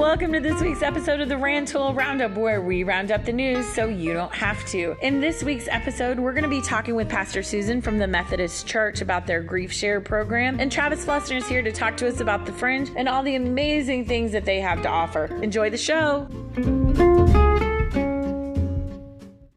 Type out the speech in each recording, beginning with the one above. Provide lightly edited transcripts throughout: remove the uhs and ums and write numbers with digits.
Welcome to this week's episode of the Rantoul Roundup, where we round up the news so you don't have to. In this week's episode, we're going to be talking with Pastor Susan from the Methodist Church about their GriefShare program, and Travis Flesner is here to talk to us about the Fringe and all the amazing things that they have to offer. Enjoy the show.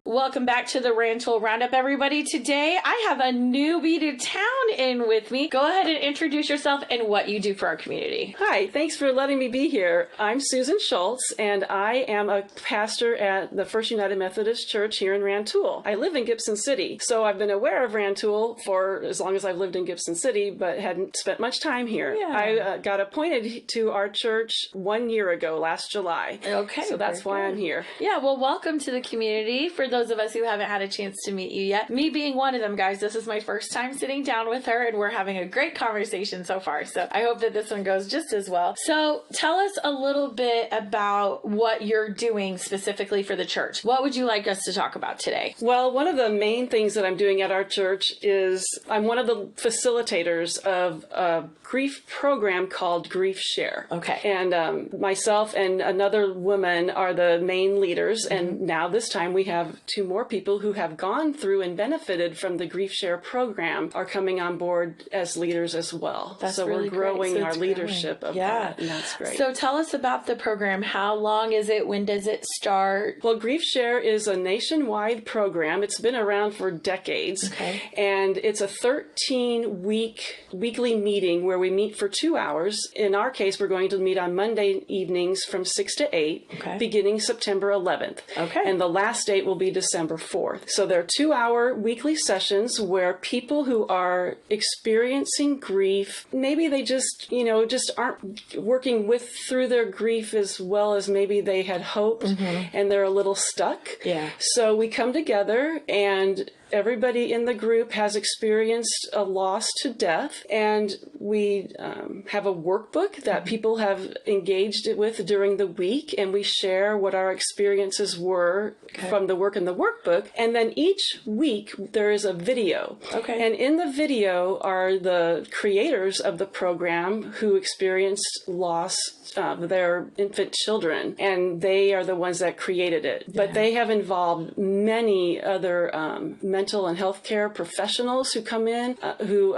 Welcome back to the Rantoul Roundup, everybody. Today, I have a newbie to town in with me. Go ahead and introduce yourself and what you do for our community. Hi, thanks for letting me be here. I'm Susan Schultz, and I am a pastor at the First United Methodist Church here in Rantoul. I live in Gibson City, so I've been aware of Rantoul for as long as I've lived in Gibson City, but hadn't spent much time here. Yeah. I got appointed to our church 1 year ago, last July. Okay. So that's why I'm here. Yeah, well, welcome to the community. For those of us who haven't had a chance to meet you yet, me being one of them, guys, this is my first time sitting down with her, and we're having a great conversation so far. So I hope that this one goes just as well. So tell us a little bit about what you're doing specifically for the church. What would you like us to talk about today? Well, one of the main things that I'm doing at our church is I'm one of the facilitators of a grief program called GriefShare. Okay. And myself and another woman are the main leaders. Mm-hmm. And now this time we have two more people who have gone through and benefited from the GriefShare program are coming on board as leaders as well. That's so really we're growing great. So our leadership of that. And that's great. So tell us about the program. How long is it? When does it start? Well, GriefShare is a nationwide program. It's been around for decades. Okay. And it's a 13-weekly meeting where we meet for 2 hours. In our case, we're going to meet on Monday evenings from 6 to 8, beginning September 11th. Okay. And the last date will be December 4th. So they're 2-hour weekly sessions where people who are experiencing grief, maybe they just aren't working through their grief as well as maybe they had hoped, and they're a little stuck. Yeah. So we come together, and everybody in the group has experienced a loss to death, and we have a workbook that people have engaged with during the week, and we share what our experiences were from the work in the workbook. And then each week there is a video. Okay. And in the video are the creators of the program who experienced loss of their infant children, and they are the ones that created it. Yeah. But they have involved many other mental and healthcare professionals who come in, who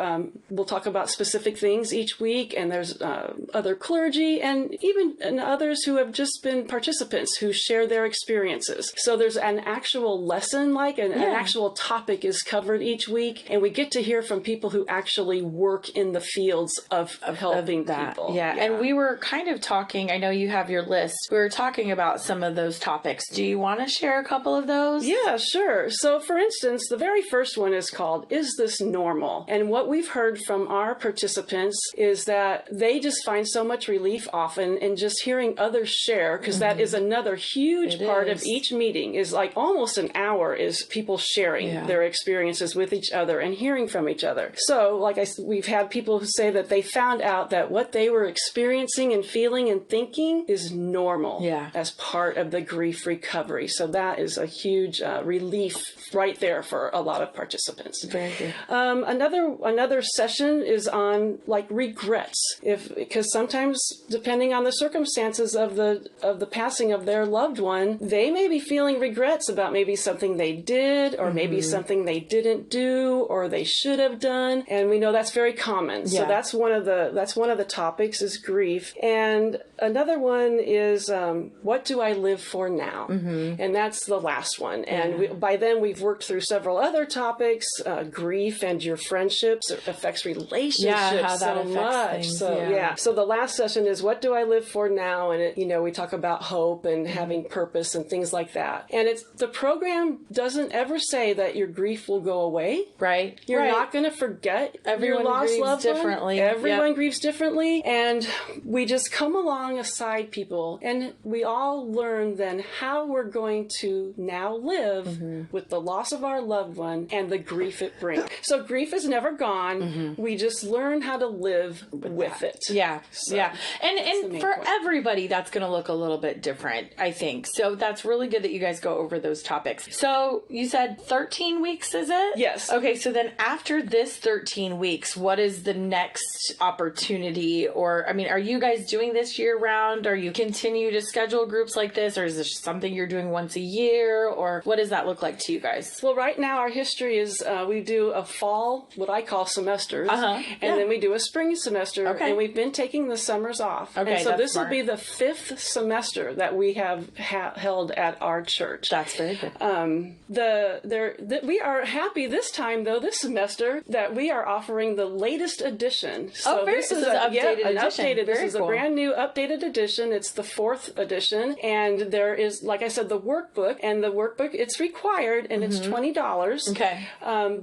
will talk about specific things each week, and there's other clergy and even others who have just been participants who share their experiences. So there's an actual lesson, an actual topic is covered each week, and we get to hear from people who actually work in the fields of helping people. Yeah, and we were kind of talking, I know you have your list, we were talking about some of those topics. Do you want to share a couple of those? Yeah, sure. So for instance, the very first one is called, Is This Normal? And what we've heard from our participants is that they just find so much relief often in just hearing others share, because that is another huge part of each meeting, is like almost an hour is people sharing their experiences with each other and hearing from each other. So like we've had people who say that they found out that what they were experiencing and feeling and thinking is normal as part of the grief recovery. So that is a huge relief right there for a lot of participants. Very good. Another session is on regrets, because sometimes depending on the circumstances of the passing of their loved one, they may be feeling regrets about maybe something they did, or maybe something they didn't do, or they should have done, and we know that's very common. So that's one of the topics is grief. And another one is what do I live for now? And that's the last one. And by then we've worked through several other topics. Grief and your friendships, it affects relationships how that so affects much. Things, So the last session is what do I live for now? And we talk about hope and having purpose and things like that. And the program doesn't ever say that your grief will go away. Right. You're not going to forget Everyone your lost loved differently. one. Everyone grieves differently. And we just come alongside people, and we all learn then how we're going to now live with the loss of our loved one and the grief it brings. So grief is never gone. We just learn how to live with it. Yeah. So yeah. And for point. everybody, that's going to look a little bit different, I think. So that's really good that you guys go over those topics. So you said 13 weeks, is it? Yes. Okay. So then after this 13 weeks, what is the next opportunity? Or, I mean, are you guys doing this year round? Are you continue to schedule groups like this? Or is this something you're doing once a year? Or what does that look like to you guys? Well, right now our history is we do a fall, what I call semesters, and then we do a spring semester, and we've been taking the summers off. Okay, and so this smart. will be the 5th semester that we have held at our church. That's very good. We are happy this time, though, this semester, that we are offering the latest edition. So this is an updated edition. This is a brand new updated edition. It's the 4th edition, and there is, like I said, the workbook, and the workbook, it's required, and it's $20. Okay.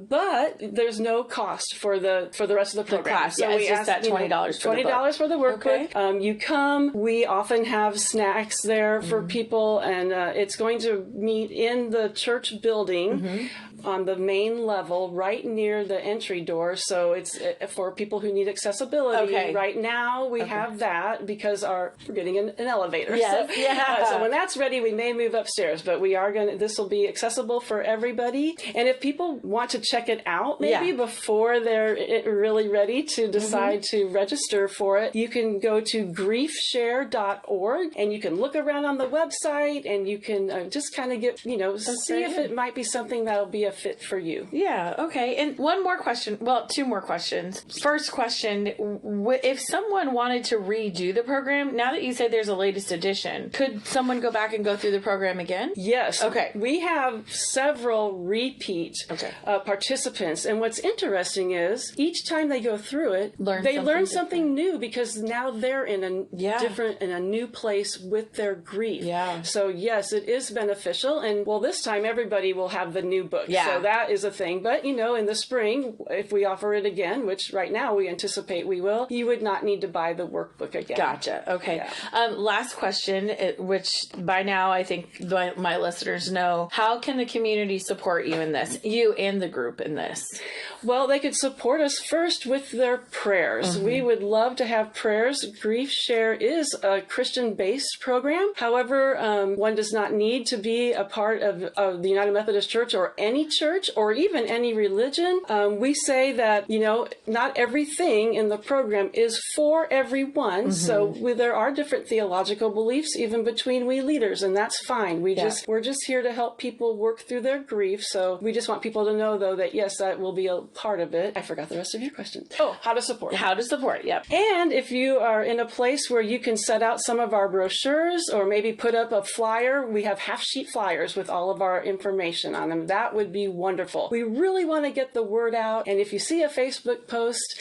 But there's no cost for the rest of the program. Class. So it's just that $20 for the book. $20 for the workbook. Okay. You come. We often have snacks there for people, and it's going to meet in the church building on the main level, right near the entry door. So it's for people who need accessibility. Okay. Right now we have that because we're getting an elevator. Yes. So when that's ready, we may move upstairs, but we are going to. This will be accessible for everybody. And if people want to check it out, maybe before they're really ready to decide to register for it, you can go to GriefShare.org and you can look around on the website and you can just kind of get, see if it might be something that'll be a fit for you. Yeah, okay. And one more question. Well, 2 more questions. First question, if someone wanted to redo the program, now that you said there's a latest edition, could someone go back and go through the program again? Yes. Okay. We have several repeat participants. And what's interesting is each time they go through it, they learn something new because now they're in a new place with their grief. Yeah. So yes, it is beneficial. And this time everybody will have the new book. Yeah. So that is a thing. But in the spring, if we offer it again, which right now we anticipate we will, you would not need to buy the workbook again. Gotcha. Okay. Yeah. Last question, which by now I think my listeners know, how can the community support you in this? You and the group in this? Well, they could support us first with their prayers. We would love to have prayers. GriefShare is a Christian-based program. However, one does not need to be a part of the United Methodist Church or any church or even any religion. We say that, not everything in the program is for everyone. So there are different theological beliefs even between we leaders, and that's fine. We're just here to help people work through their grief. So we just want people to know, though, that yes, that will be a part of it. I forgot the rest of your question. Oh, how to support. How to support, yep. And if you are in a place where you can set out some of our brochures or maybe put up a flyer, we have half-sheet flyers with all of our information on them. That would be wonderful. We really want to get the word out. And if you see a Facebook post,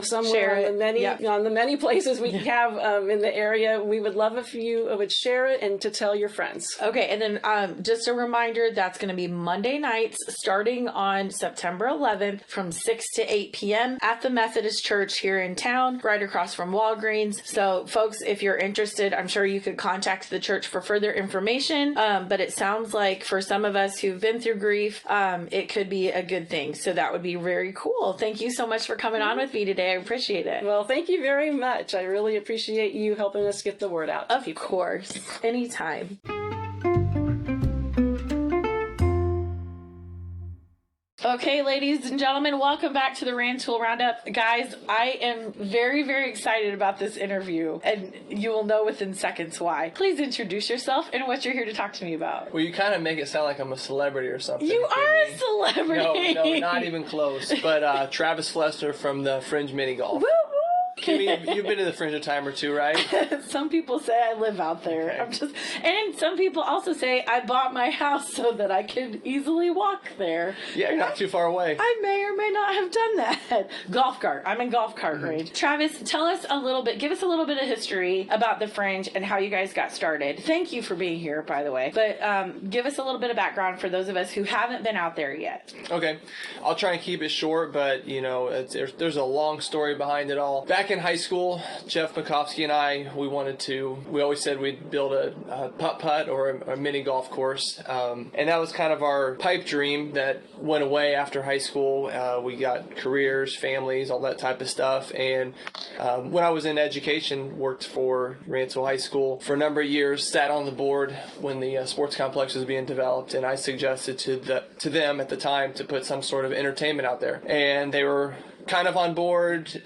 somewhere on the many places we have in the area, we would love if you would share it and to tell your friends. Okay, and then just a reminder, that's going to be Monday nights starting on September 11th from 6 to 8 p.m. at the Methodist Church here in town, right across from Walgreens. So folks, if you're interested, I'm sure you could contact the church for further information. But it sounds like for some of us who've been through grief, it could be a good thing. So that would be very cool. Thank you so much for coming on with me today. I appreciate it. Well, thank you very much. I really appreciate you helping us get the word out. Of course. Anytime. Okay, ladies and gentlemen, welcome back to the Rantoul Roundup. Guys, I am very, very excited about this interview, and you will know within seconds why. Please introduce yourself and what you're here to talk to me about. Well, you kind of make it sound like I'm a celebrity or something. You are a celebrity! No, not even close. But Travis Flesner from the Fringe Mini Golf. Woo! Kimmy, you've been to the Fringe a time or two, right? Some people say I live out there. Okay. And some people also say I bought my house so that I could easily walk there. Yeah, you're not too far away. I may or may not have done that. Golf cart. I'm in golf cart range. Travis, give us a little bit of history about the Fringe and how you guys got started. Thank you for being here, by the way. But give us a little bit of background for those of us who haven't been out there yet. Okay. I'll try and keep it short, but, there's a long story behind it all. Back back in high school, Jeff Makovsky and I, we always said we'd build a putt-putt or a mini golf course. And that was kind of our pipe dream that went away after high school. We got careers, families, all that type of stuff. And when I was in education, worked for Rantoul High School for a number of years, sat on the board when the sports complex was being developed. And I suggested to them at the time to put some sort of entertainment out there. And they were kind of on board,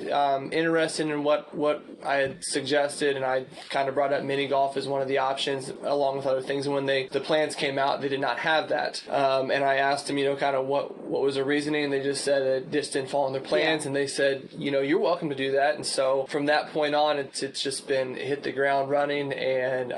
interested in what I had suggested, and I kind of brought up mini golf as one of the options along with other things. And when the plans came out, they did not have that. And I asked them, kind of what was the reasoning, and they just said it just didn't fall in their plans. Yeah. And they said, you're welcome to do that. And so from that point on, it's just been hit the ground running, and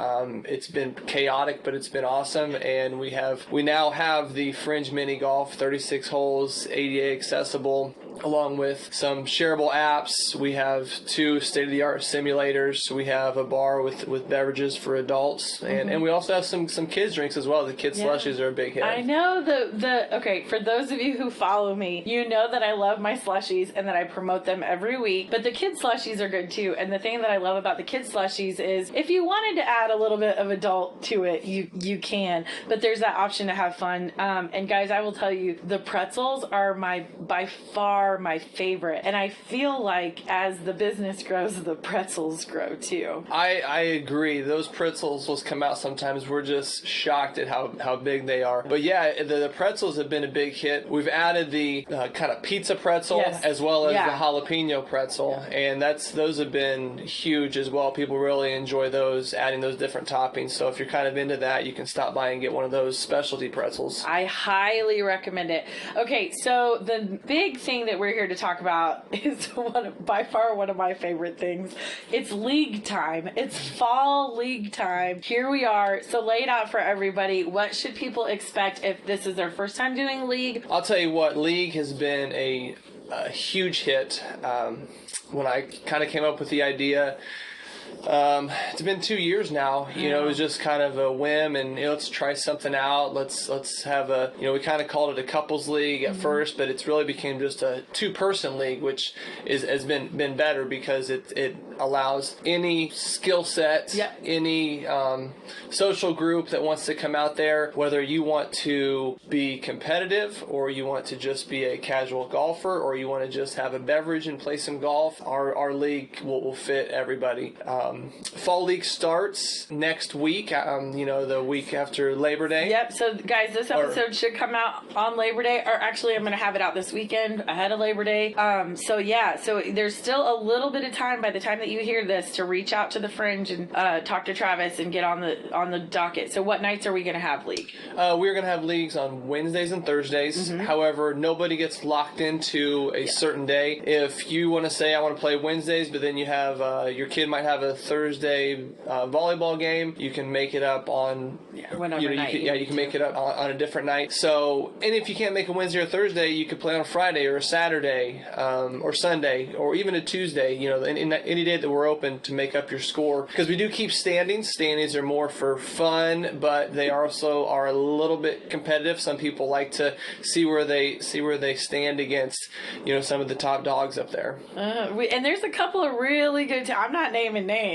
it's been chaotic, but it's been awesome. And we now have the Fringe mini golf, 36 holes, ADA accessible, along with some shareable apps. We have 2 state-of-the-art simulators. We have a bar with beverages for adults, and we also have some kids drinks as well. The kids slushies are a big hit. I know okay, for those of you who follow me, you know that I love my slushies and that I promote them every week, but the kids slushies are good too. And the thing that I love about the kids slushies is if you wanted to add a little bit of adult to it, you can, but there's that option to have fun. And guys, I will tell you, the pretzels are by far my favorite, and I feel like as the business grows, the pretzels grow too. I agree. Those pretzels will come out sometimes. We're just shocked at how big they are. But yeah, the pretzels have been a big hit. We've added the kind of pizza pretzel as well as the jalapeno pretzel, and those have been huge as well. People really enjoy those, adding those different toppings. So if you're kind of into that, you can stop by and get one of those specialty pretzels. I highly recommend it. Okay, so the big thing that we're here to talk about is by far one of my favorite things. It's league time. It's fall league time. Here we are. So lay it out for everybody. What should people expect if this is their first time doing league? I'll tell you what, league has been a huge hit. When I kind of came up with the idea, it's been 2 years now. It was just kind of a whim, and let's try something out. Let's have we kind of called it a couples league at first, but it's really became just a 2-person league, which has been better because it allows any skill set, any social group that wants to come out there, whether you want to be competitive or you want to just be a casual golfer or you want to just have a beverage and play some golf. Our league will fit everybody. Fall league starts next week, the week after Labor Day. Yep. So guys, this episode should come out on Labor Day, or actually I'm going to have it out this weekend ahead of Labor Day. So there's still a little bit of time by the time that you hear this to reach out to the Fringe and talk to Travis and get on the docket. So what nights are we going to have league? We're going to have leagues on Wednesdays and Thursdays. However, nobody gets locked into a certain day. If you want to say I want to play Wednesdays, but then you have your kid might have a Thursday volleyball game, you can make it up on whenever night. You can make it up on a different night. So, and if you can't make a Wednesday or Thursday, you could play on a Friday or a Saturday or Sunday or even a Tuesday. Any day that we're open to make up your score, because we do keep standings. Standings are more for fun, but they also are a little bit competitive. Some people like to see where they stand against some of the top dogs up there. And there's a couple of really good. I'm not naming names.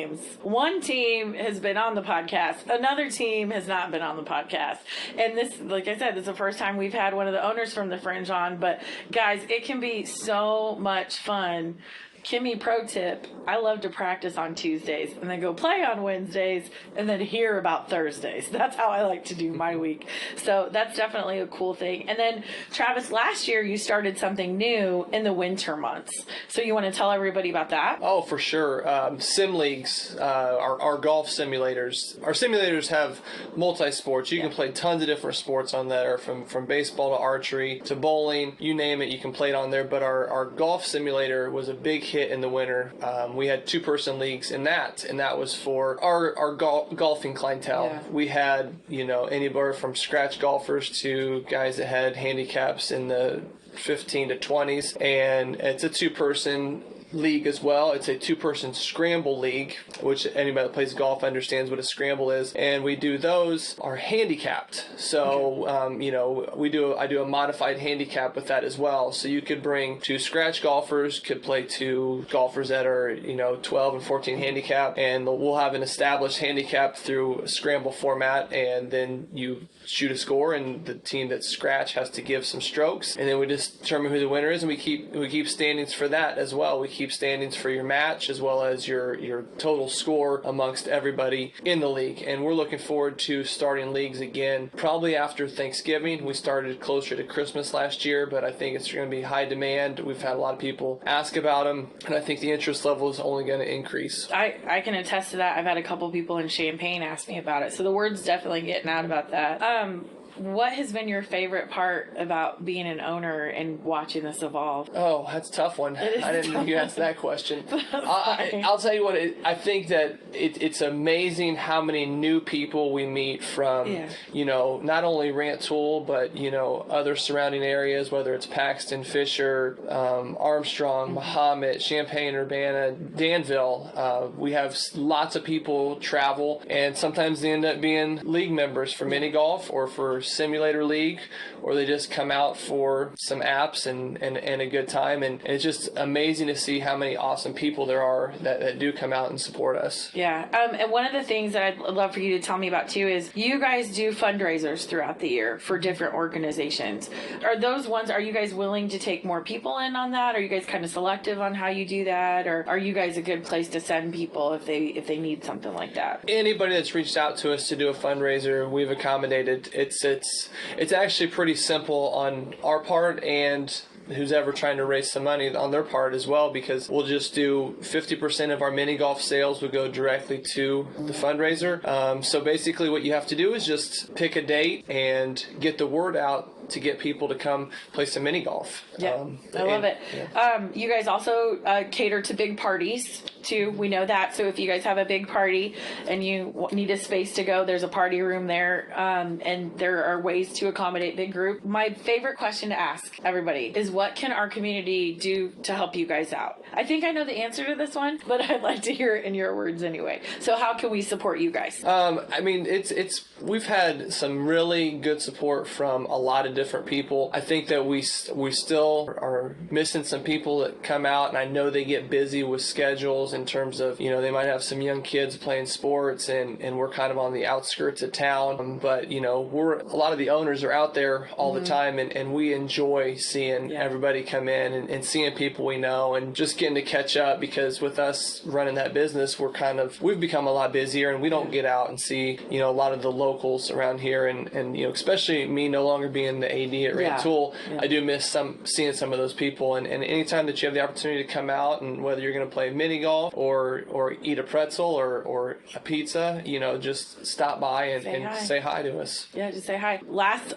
One team has been on the podcast. Another team has not been on the podcast. And this, like I said, this is the first time we've had one of the owners from the Fringe on. But guys, it can be so much fun. Kimmy pro tip, I love to practice on Tuesdays and then go play on Wednesdays and then hear about Thursdays. That's how I like to do my week. So that's definitely a cool thing. And then Travis, last year you started something new in the winter months. So you want to tell everybody about that? Oh, for sure. Sim leagues, our golf simulators. Our simulators have multi-sports. You can play tons of different sports on there, from baseball to archery to bowling. You name it, you can play it on there. But our golf simulator was a big hit in the winter. We had 2-person leagues in that, and that was for our golfing clientele. Yeah. We had anywhere from scratch golfers to guys that had handicaps in the 15 to 20s, and it's a 2-person league as well. It's a 2-person scramble league, which anybody that plays golf understands what a scramble is. And we do those are handicapped. So, I do a modified handicap with that as well. So you could bring 2 scratch golfers, could play 2 golfers that are, 12 and 14 handicap, and we'll have an established handicap through a scramble format, and then you shoot a score, and the team that's scratch has to give some strokes, and then we just determine who the winner is, and we keep standings for that as well. We keep standings for your match as well as your total score amongst everybody in the league. And we're looking forward to starting leagues again probably after Thanksgiving. We started closer to Christmas last year, but I think it's going to be high demand. We've had a lot of people ask about them, and I think the interest level is only going to increase. I can attest to that. I've had a couple people in Champaign ask me about it, so the word's definitely getting out about that. What has been your favorite part about being an owner and watching this evolve? Oh, that's a tough one. I didn't know you asked that question. I'll tell you what, I think that it's amazing how many new people we meet from, not only Rantoul, but, other surrounding areas, whether it's Paxton, Fisher, Armstrong, Mahomet, Champaign-Urbana, Danville. We have lots of people travel, and sometimes they end up being league members for mini golf or for simulator league, or they just come out for some apps and a good time, and it's just amazing to see how many awesome people there are that do come out and support us. Yeah, and one of the things that I'd love for you to tell me about too is you guys do fundraisers throughout the year for different organizations. Are you guys willing to take more people in on that? Are you guys kind of selective on how you do that, or are you guys a good place to send people if they need something like that? Anybody that's reached out to us to do a fundraiser, we've accommodated. It's actually pretty simple on our part, and who's ever trying to raise some money on their part as well, because we'll just do 50% of our mini golf sales would go directly to the fundraiser. So basically what you have to do is just pick a date and get the word out to get people to come play some mini golf. Yeah, I love it. Yeah. You guys also cater to big parties too. We know that. So if you guys have a big party and you need a space to go, there's a party room there, and there are ways to accommodate big group. My favorite question to ask everybody is, what can our community do to help you guys out? I think I know the answer to this one, but I'd like to hear it in your words anyway. So how can we support you guys? We've had some really good support from a lot of different people. I think that we still are missing some people that come out, and I know they get busy with schedules in terms of, they might have some young kids playing sports, and we're kind of on the outskirts of town, but a lot of the owners are out there all the time, and we enjoy seeing everybody come in and seeing people we know and just getting to catch up, because with us running that business, we've become a lot busier, and we don't get out and see, a lot of the locals around here, and especially me no longer being the AD at Rantoul, I do miss seeing some of those people, and anytime that you have the opportunity to come out, and whether you're going to play mini golf or eat a pretzel or a pizza, just stop by and say hi to us. Yeah, just say hi.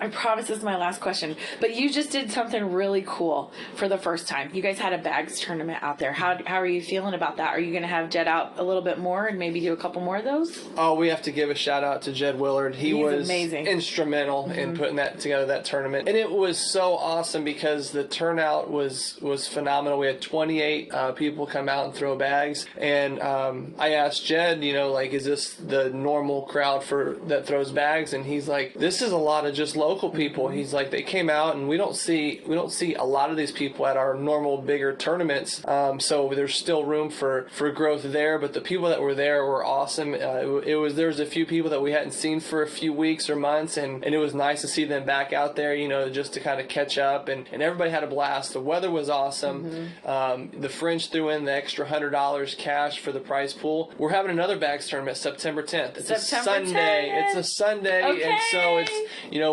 I promise this is my last question, but you just did something really cool for the first time. You guys had a bags tournament out there. How are you feeling about that? Are you going to have Jed out a little bit more and maybe do a couple more of those? Oh, we have to give a shout out to Jed Willard. He's was amazing. Instrumental in putting together that tournament, and it was so awesome because the turnout was phenomenal. We had 28 people come out and throw bags, and I asked Jed, is this the normal crowd that throws bags? And he's like, this is a lot of just local people. He's like, they came out, and we don't see a lot of these people at our normal bigger tournaments. So there's still room for growth there, but the people that were there were awesome. There was a few people that we hadn't seen for a few weeks or months, and it was nice to see them back out there, just to kind of catch up, and everybody had a blast. The weather was awesome. The Fringe threw in the extra $100 cash for the prize pool. We're having another bags tournament September 10th. It's a Sunday. It's a Sunday, okay. And so it's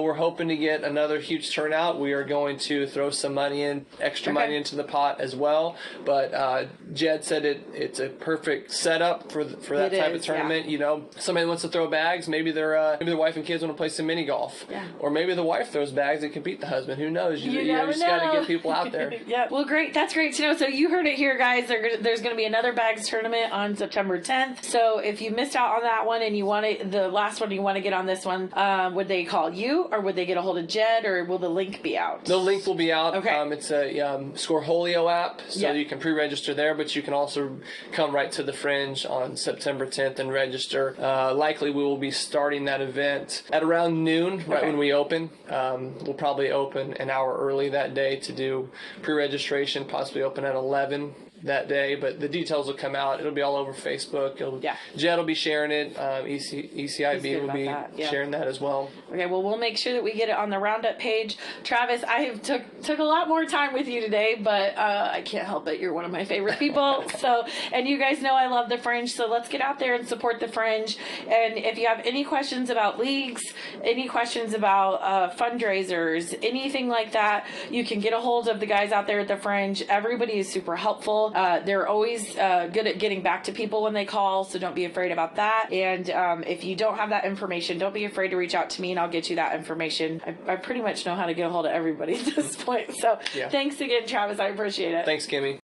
we're hoping to get another huge turnout. We are going to throw some extra money into the pot as well. But Jed said it's a perfect setup for that type of tournament. Yeah. Somebody wants to throw bags. Maybe their wife and kids want to play some mini golf, or maybe the wife throws bags bags and can beat the husband. Who knows? You never just got to know. get people out there. Yeah. Well, great. That's great to know. So you heard it here, guys. There's going to be another bags tournament on September 10th. So if you missed out on that one and you want the last one, you want to get on this one, would they call you or would they get a hold of Jed, or will the link be out? The link will be out. Okay. It's a Scoreholio app, so Yeah. you can pre-register there, but you can also come right to the Fringe on September 10th and register. Likely we will be starting that event at around noon, right when we open. We'll probably open an hour early that day to do pre-registration, possibly open at 11 that day, but the details will come out. It'll be all over Facebook. Jed will be sharing it. ECIB will be sharing that as well. Okay, well, we'll make sure that we get it on the Roundup page. Travis, I have took a lot more time with you today, but I can't help it. You're one of my favorite people. And you guys know I love the Fringe, so let's get out there and support the Fringe. And if you have any questions about leagues, any questions about fundraisers, anything like that, you can get a hold of the guys out there at the Fringe. Everybody is super helpful. They're always good at getting back to people when they call, so don't be afraid about that. And if you don't have that information, don't be afraid to reach out to me and I'll get you that information. I pretty much know how to get a hold of everybody at this point. So thanks again, Travis. I appreciate it. Thanks, Kimmy.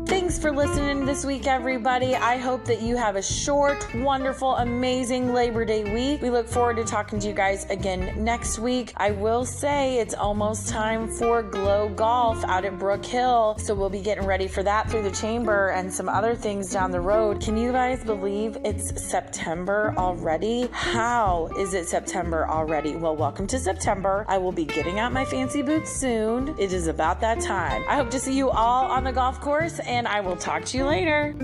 Thanks for listening this week, everybody. I hope that you have a short, wonderful, amazing Labor Day week. We look forward to talking to you guys again next week. I will say it's almost time for Glow Golf out at Brook Hill, so we'll be getting ready for that through the chamber and some other things down the road. Can you guys believe it's September already? How is it September already? Well, welcome to September. I will be getting out my fancy boots soon. It is about that time. I hope to see you all on the golf course, and I will talk to you later.